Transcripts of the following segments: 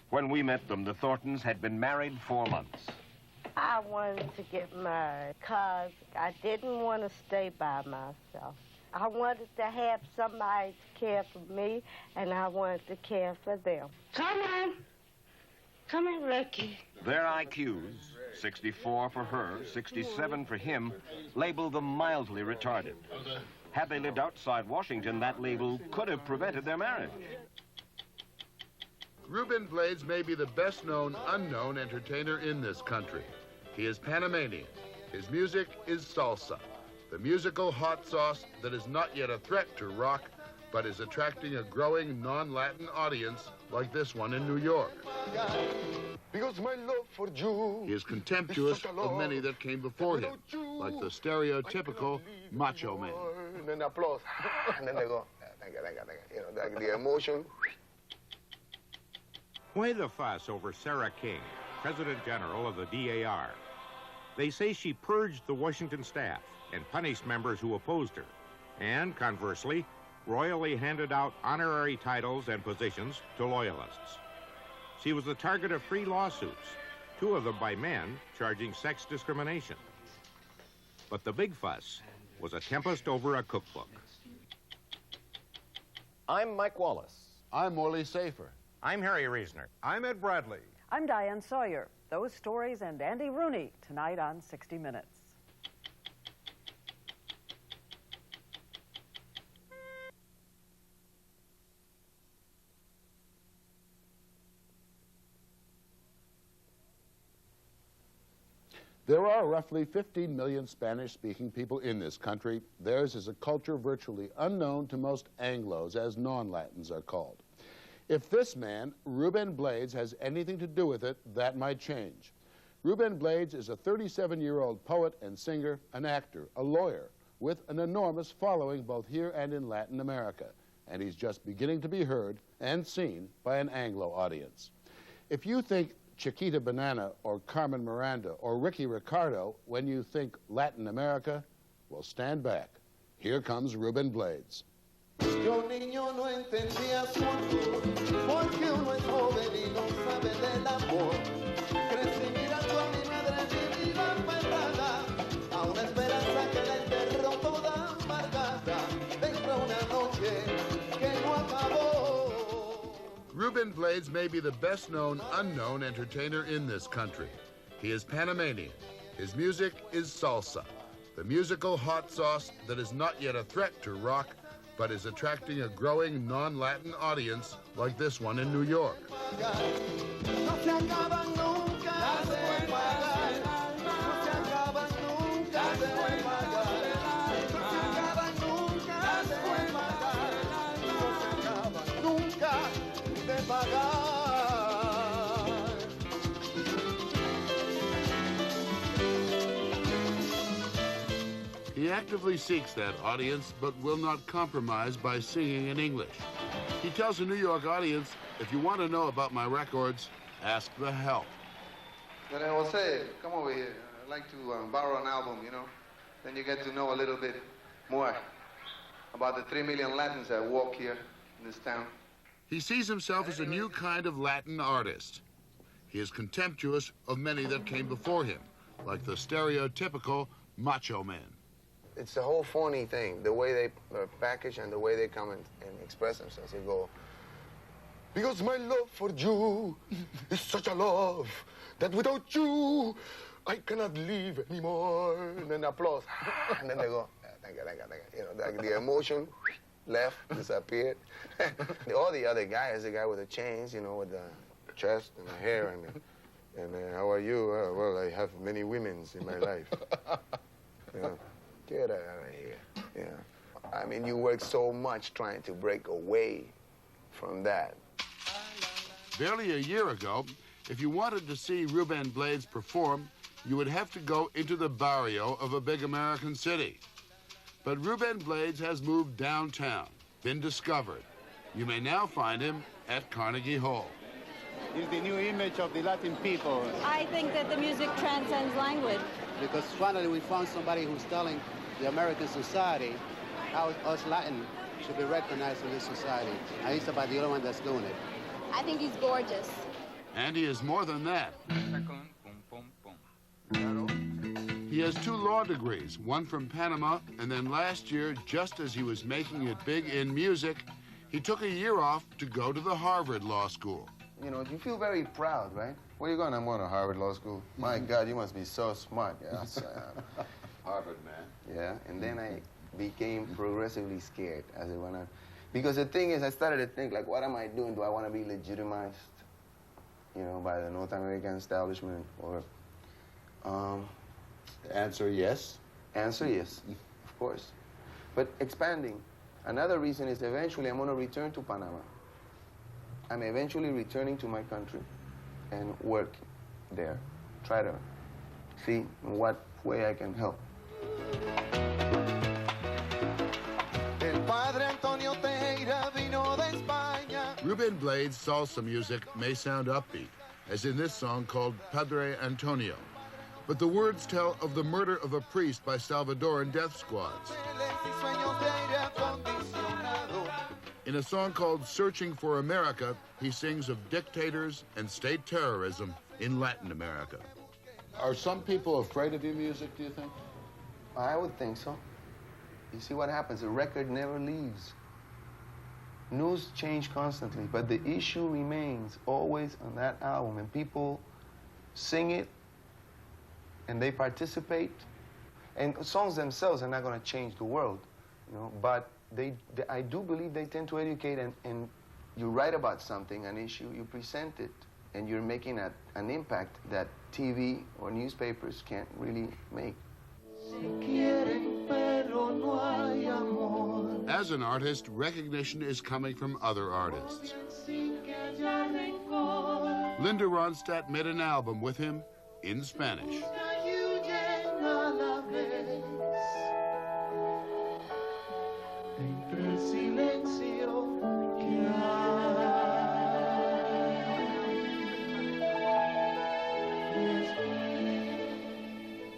When we met them, the Thorntons had been married 4 months. I wanted to get married because I didn't want to stay by myself. I wanted to have somebody to care for me, and I wanted to care for them. Come on. Come in, Ricky. Their IQs, 64 for her, 67 for him, labeled them mildly retarded. Had they lived outside Washington, that label could have prevented their marriage. Rubén Blades may be the best-known unknown entertainer in this country. He is Panamanian. His music is salsa, the musical hot sauce that is not yet a threat to rock, but is attracting a growing non-Latin audience like this one in New York. Because my love for you, he is contemptuous of many that came before him, like the stereotypical macho man. And then applause. And then they go, thank you. You know, the emotion. Why the fuss over Sarah King, President General of the DAR? They say she purged the Washington staff and punished members who opposed her, and conversely, royally handed out honorary titles and positions to loyalists. She was the target of 3 lawsuits, 2 of them by men charging sex discrimination. But the big fuss was a tempest over a cookbook. I'm Mike Wallace. I'm Morley Safer. I'm Harry Reasoner. I'm Ed Bradley. I'm Diane Sawyer. Those stories and Andy Rooney tonight on 60 Minutes. There are roughly 15 million Spanish-speaking people in this country. Theirs is a culture virtually unknown to most Anglos, as non-Latins are called. If this man, Rubén Blades, has anything to do with it, that might change. Rubén Blades is a 37-year-old poet and singer, an actor, a lawyer, with an enormous following both here and in Latin America. And he's just beginning to be heard and seen by an Anglo audience. If you think Chiquita Banana or Carmen Miranda or Ricky Ricardo when you think Latin America, well, stand back. Here comes Rubén Blades. Yo niño no entendía su amor, porque uno es joven y no sabe del amor. Crecí mirando a mi madre vivir amarrada, a una esperanza que la enterró toda amargada, dentro de una noche que no acabó. Rubén Blades may be the best-known unknown entertainer in this country. He is Panamanian. His music is salsa, the musical hot sauce that is not yet a threat to rock, but is attracting a growing non-Latin audience like this one in New York. He actively seeks that audience, but will not compromise by singing in English. He tells a New York audience, if you want to know about my records, ask the help. But Jose, come over here. I'd like to borrow an album, you know? Then you get to know a little bit more about the 3 million Latins that walk here in this town. He sees himself as a new kind of Latin artist. He is contemptuous of many that came before him, like the stereotypical macho man. It's the whole phony thing, the way they package and the way they come and express themselves. They go, because my love for you is such a love that without you, I cannot live anymore. And then applause. And then they go, thank you. You know, the emotion left, disappeared. All the other guys, the guy with the chains, you know, with the chest and the hair and how are you? Well, I have many women in my life. You know. Get out of here. Yeah. I mean, you work so much trying to break away from that. Barely a year ago, if you wanted to see Rubén Blades perform, you would have to go into the barrio of a big American city. But Rubén Blades has moved downtown, been discovered. You may now find him at Carnegie Hall. It's the new image of the Latin people. I think that the music transcends language. Because finally we found somebody who's telling the American society how us Latin should be recognized in this society. And he's about the only one that's doing it. I think he's gorgeous. And he is more than that. He has 2 law degrees, one from Panama, and then last year, just as he was making it big in music, he took a year off to go to the Harvard Law School. You know, you feel very proud, right? Where you going? I'm going to Harvard Law School. My God, you must be so smart. Yeah, Harvard, man. Yeah, and then I became progressively scared as it went on. Because the thing is, I started to think, like, what am I doing? Do I want to be legitimized, you know, by the North American establishment? Or, Answer yes. Answer yes, of course. But expanding. Another reason is eventually I'm going to return to Panama. I'm eventually returning to my country and work there. Try to see in what way I can help. Rubén Blades' salsa music may sound upbeat, as in this song called Padre Antonio. But the words tell of the murder of a priest by Salvadoran death squads. In a song called Searching for America, he sings of dictators and state terrorism in Latin America. Are some people afraid of your music, do you think? I would think so. You see what happens, the record never leaves. News change constantly, but the issue remains always on that album, and people sing it, and they participate. And songs themselves are not going to change the world, you know, but I do believe they tend to educate, and you write about something, an issue, you present it, and you're making an impact that TV or newspapers can't really make. As an artist, recognition is coming from other artists. Linda Ronstadt made an album with him in Spanish.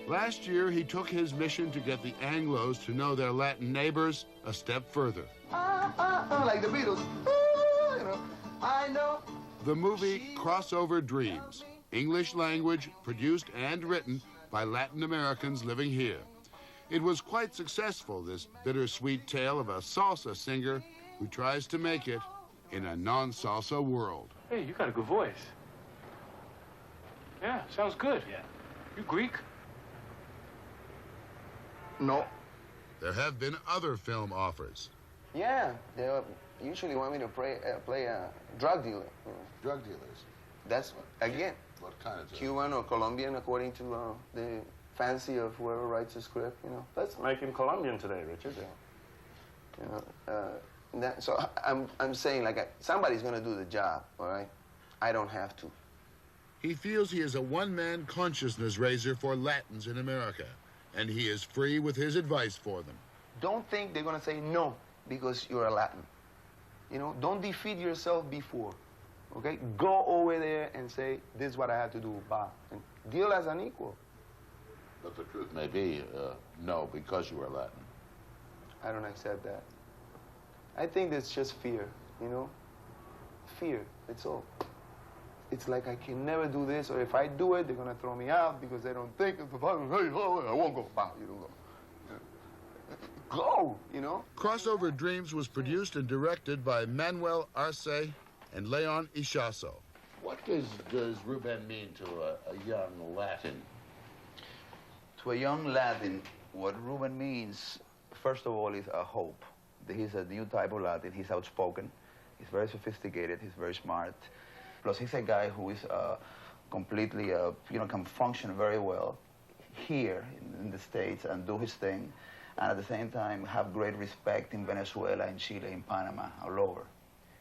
Last year, he took his mission to get the Anglos to know their Latin neighbors a step further. Like the Beatles. You know, I know. The movie Crossover Dreams, English language, produced and written by Latin Americans living here. It was quite successful, this bittersweet tale of a salsa singer who tries to make it in a non-salsa world. Hey, you got a good voice. Yeah, sounds good. Yeah. You Greek? No. There have been other film offers. Yeah, they usually want me to play a drug dealer. You know. Drug dealers? That's, again, what kind of Cuban or Colombian, according to the fancy of whoever writes the script, you know. Let's make him Colombian today, Richard. You know, so I'm saying, like, somebody's going to do the job, all right? I don't have to. He feels he is a one-man consciousness raiser for Latins in America, and he is free with his advice for them. Don't think they're going to say no because you're a Latin. You know, don't defeat yourself before, okay? Go over there and say, this is what I have to do, bah, and deal as an equal. But the truth may be, no, because you are Latin. I don't accept that. I think that's just fear, you know? Fear, it's all. It's like I can never do this, or if I do it, they're going to throw me out because they don't think, I won't go. Bah, you don't go. Go, you know? Crossover Dreams was produced and directed by Manuel Arce and Leon Ichazo. What does Rubén mean to a young Latin? To a young Latin, what Rubén means, first of all, is a hope. He's a new type of Latin. He's outspoken. He's very sophisticated. He's very smart. Plus, he's a guy who is completely, can function very well here in the States and do his thing, and at the same time have great respect in Venezuela, in Chile, in Panama, all over,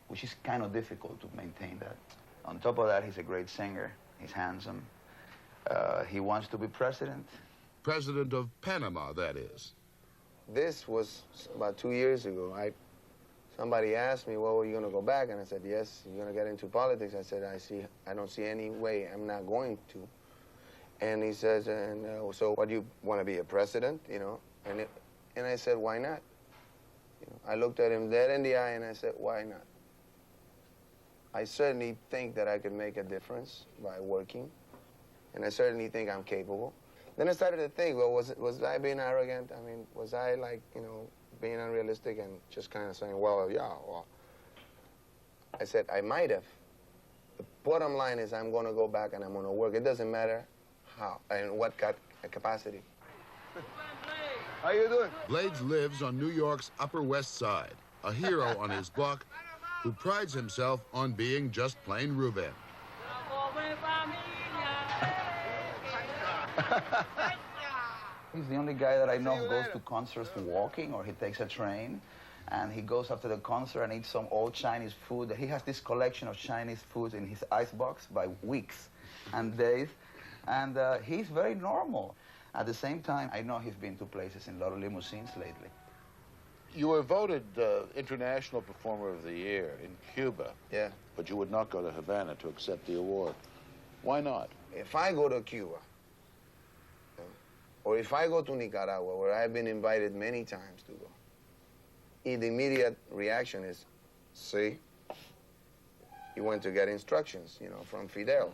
which is kind of difficult to maintain that. On top of that, he's a great singer. He's handsome. He wants to be president. President of Panama, that is. This was about 2 years ago. Somebody asked me, well, are you going to go back? And I said, yes. You're going to get into politics? I said, I don't see any way I'm not going to. And he says, so what, do you want to be a president, you know? And I said, why not? You know, I looked at him dead in the eye and I said, why not? I certainly think that I could make a difference by working, and I certainly think I'm capable. Then I started to think, well, was I being arrogant? I mean, was I like, you know, being unrealistic and just kind of saying, well, yeah, well. I said, I might have. The bottom line is I'm going to go back and I'm going to work. It doesn't matter how and what capacity. How you doing? Blades lives on New York's Upper West Side, a hero on his block who prides himself on being just plain Rubén. He's the only guy that I know who goes to concerts walking, or he takes a train, and he goes after the concert and eats some old Chinese food. He has this collection of Chinese food in his icebox by weeks and days, and he's very normal. At the same time, I know he's been to places in a lot of limousines lately. You were voted International Performer of the Year in Cuba. Yeah. But you would not go to Havana to accept the award. Why not? If I go to Cuba, or if I go to Nicaragua, where I've been invited many times to go, the immediate reaction is, see, you went to get instructions, you know, from Fidel.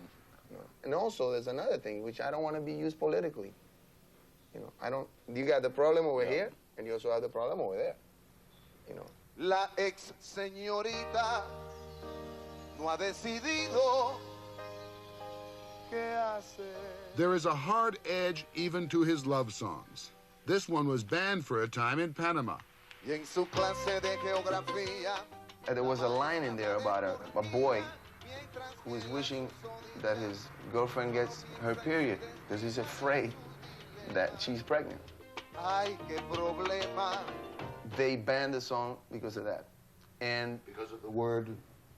You know? And also, there's another thing, which I don't want to be used politically. You know, I don't, you got the problem over here, and you also have the problem over there. You know. La ex señorita no ha decidido qué hacer. There is a hard edge even to his love songs. This one was banned for a time in Panama. There was a line in there about a boy who is wishing that his girlfriend gets her period because he's afraid that she's pregnant. Ay, qué problema. They banned the song because of that. And because of the word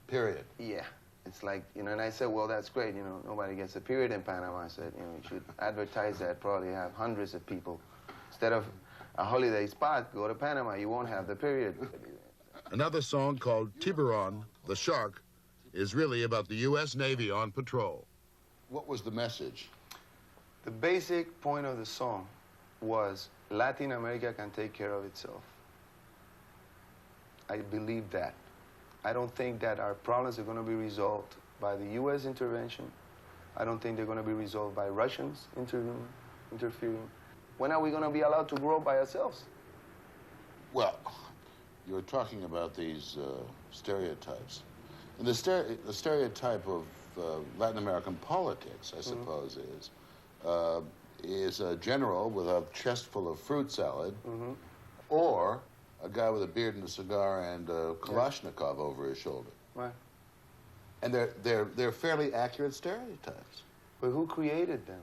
period. Yeah. It's like, you know, and I said, well, that's great, you know, nobody gets a period in Panama. I said, you know, you should advertise that, probably have hundreds of people. Instead of a holiday spot, go to Panama, you won't have the period. Another song called Tiburon, the Shark, is really about the U.S. Navy on patrol. What was the message? The basic point of the song was Latin America can take care of itself. I believe that. I don't think that our problems are going to be resolved by the U.S. intervention. I don't think they're going to be resolved by Russians interfering. When are we going to be allowed to grow by ourselves? Well, you're talking about these stereotypes. And the stereotype of Latin American politics, I suppose, is a general with a chest full of fruit salad, or a guy with a beard and a cigar and a Kalashnikov over his shoulder. Right. And they're fairly accurate stereotypes. But who created them?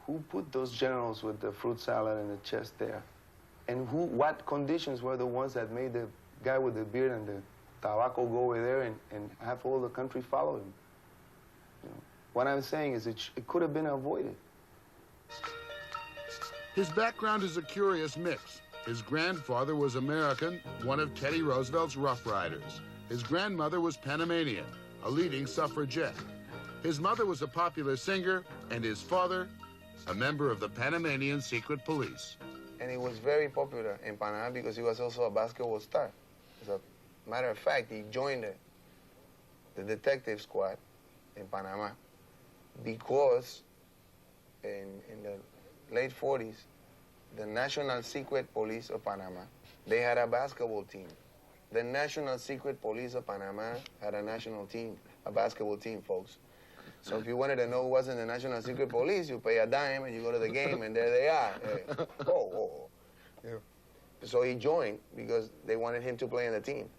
Who put those generals with the fruit salad and the chest there? And what conditions were the ones that made the guy with the beard and the tobacco go over there and have all the country follow him? You know, what I'm saying is it could have been avoided. His background is a curious mix. His grandfather was American, one of Teddy Roosevelt's Rough Riders. His grandmother was Panamanian, a leading suffragette. His mother was a popular singer, and his father, a member of the Panamanian secret police. And he was very popular in Panama because he was also a basketball star. As a matter of fact, he joined the detective squad in Panama because in the late 40s, the National Secret Police of Panama, they had a basketball team. The National Secret Police of Panama had a national team, a basketball team, folks. So if you wanted to know who was in the National Secret Police, you pay a dime and you go to the game and there they are. Yeah. So he joined because they wanted him to play in the team.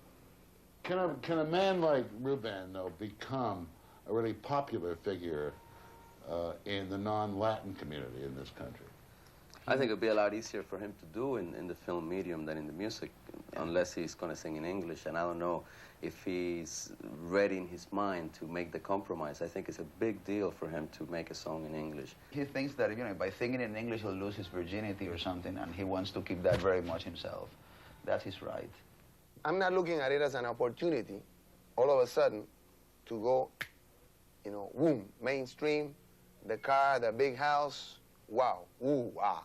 Can a man like Rubén, though, become a really popular figure in the non-Latin community in this country? I think it would be a lot easier for him to do in the film medium than in the music, unless he's going to sing in English. And I don't know if he's ready in his mind to make the compromise. I think it's a big deal for him to make a song in English. He thinks that, you know, by singing in English, he'll lose his virginity or something, and he wants to keep that very much himself. That's his right. I'm not looking at it as an opportunity, all of a sudden, to go, you know, boom, mainstream, the car, the big house, wow, ooh, ah.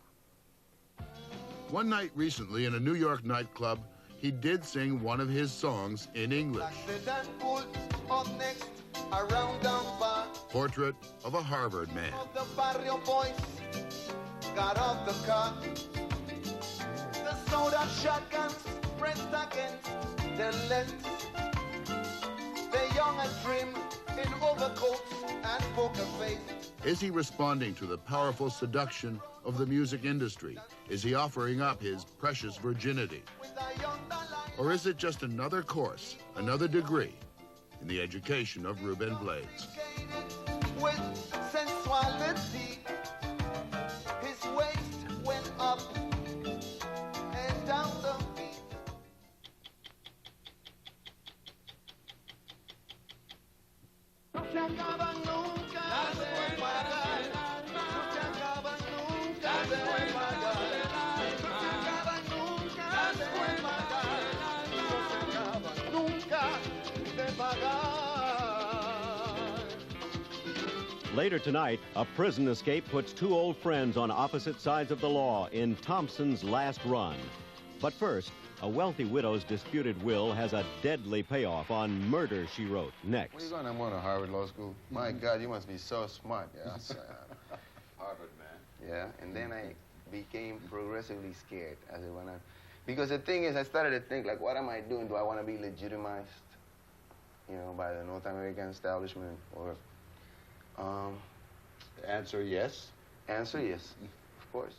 One night recently in a New York nightclub, he did sing one of his songs in English. Up next, around down bar. Portrait of a Harvard man. The barrio boys got off the car. The soda shotguns pressed against their legs. The young and trim in overcoats and poker face. Is he responding to the powerful seduction of the music industry? Is he offering up his precious virginity? Or is it just another course, another degree in the education of Rubén Blades? With sensuality, his waist went up and down the beat. No se acaban nunca de pagar. No se acaban nunca de pagar. No se acaban nunca de pagar. No se acaban nunca de pagar. Later tonight, a prison escape puts two old friends on opposite sides of the law in Thompson's Last Run. But first, a wealthy widow's disputed will has a deadly payoff on Murder, She Wrote, next. What are you going to Harvard Law School? My God, you must be so smart. Yeah, Harvard man. Yeah, and then I became progressively scared as it went on. Because the thing is, I started to think, like, what am I doing? Do I want to be legitimized, you know, by the North American establishment? Or, Answer yes. Answer yes, of course.